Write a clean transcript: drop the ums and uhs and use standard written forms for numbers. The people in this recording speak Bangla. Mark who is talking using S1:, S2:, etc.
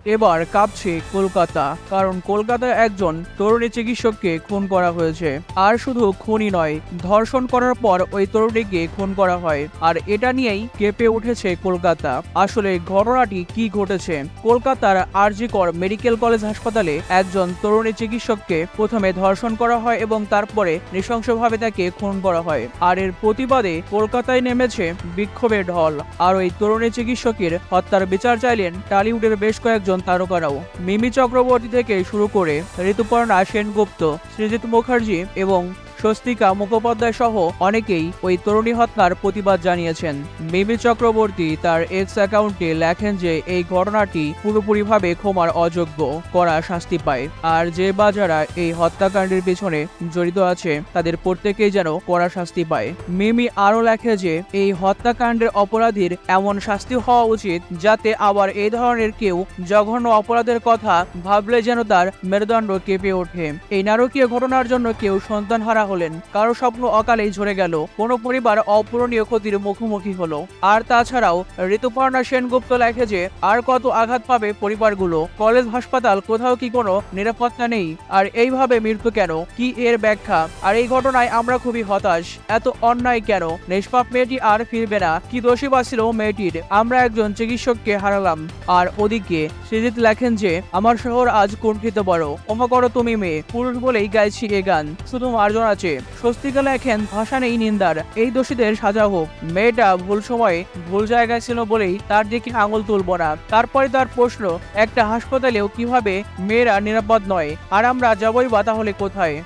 S1: এবার কাঁপছে কলকাতা, কারণ কলকাতায় একজন তরুণী চিকিৎসককে খুন করা হয়েছে। আর শুধু খুনই নয়, ধর্ষণ করার পর ওই তরুণীকে খুন করা হয়। আর এটা নিয়েই কেঁপে উঠেছে কলকাতা। আসলে ঘটনাটি কি ঘটেছে? কলকাতার আরজি কর মেডিকেল কলেজ হাসপাতালে একজন তরুণী চিকিৎসককে প্রথমে ধর্ষণ করা হয় এবং তারপরে নৃশংসভাবে তাকে খুন করা হয়। আর এর প্রতিবাদে কলকাতায় নেমেছে বিক্ষোভের ঢল। আর ওই তরুণী চিকিৎসকের হত্যার বিচার চাইলেন টলিউডের বেশ কয়েকজন তারকারাও। মিমি চক্রবর্তী থেকে শুরু করে ঋতুপর্ণা সেনগুপ্ত, সৃজিত মুখার্জি এবং স্বস্তিকা মুখোপাধ্যায় সহ অনেকেই ওই তরুণী হত্যার প্রতিবাদ জানিয়েছেন। মিমি চক্রবর্তী তার এক্স অ্যাকাউন্টে লেখেন যে এই ঘটনাটি পুরোপুরিভাবে ক্ষমার অযোগ্য, কড়া শাস্তি পায়। আর যে বা যারা এই হত্যাকাণ্ডের পেছনে জড়িত আছে তাদের প্রত্যেকেই যেন কড়া শাস্তি পায়। মিমি আরও লেখে যে এই হত্যাকাণ্ডের অপরাধীর এমন শাস্তি হওয়া উচিত যাতে আবার এই ধরনের কেউ জঘন্য অপরাধের কথা ভাবলে যেন তার মেরুদণ্ড কেঁপে ওঠে। এই নারকীয় ঘটনার জন্য কেউ সন্তানহারা হলেন, কারো স্বপ্ন অকালেই ঝরে গেল, কোনো পরিবার অপূরণীয় ক্ষতির মুখোমুখি হলো। আর তাছাড়াও ঋতুপর্ণা সেনগুপ্ত লেখে যে আর কত আঘাত পাবে পরিবারগুলো। কলেজ হাসপাতাল, কোথাও কি কোনো নিরাপত্তা নেই? আর এইভাবে মৃত্যু কেন? কি এর ব্যাখ্যা? আর এই ঘটনায় আমরা খুবই হতাশ। এত অন্যায় কেন? নিষ্পাপ মেয়েটি আর ফিরবে না। কি দোষী বা ছিল মেয়েটির? আমরা একজন চিকিৎসককে হারালাম। আর ওদিকে সৃজিত লেখেন যে আমার শহর আজ কুণ্ঠিত বড়, ক্ষমা করো তুমি মেয়ে, পুরুষ বলেই গাইছি এ গান, শুধু মার্জন আছে। স্বস্তিকা লেখেন ভাষা নেই নিন্দার, এই দোষীদের সাজা হোক। মেয়েটা ভুল সময়ে ভুল জায়গায় ছিল বলেই তার দিকে আঙুল তুলব না। তারপরে তার প্রশ্ন, একটা হাসপাতালেও কিভাবে মেয়েরা নিরাপদ নয়? আর আমরা যাবই বা তাহলে কোথায়?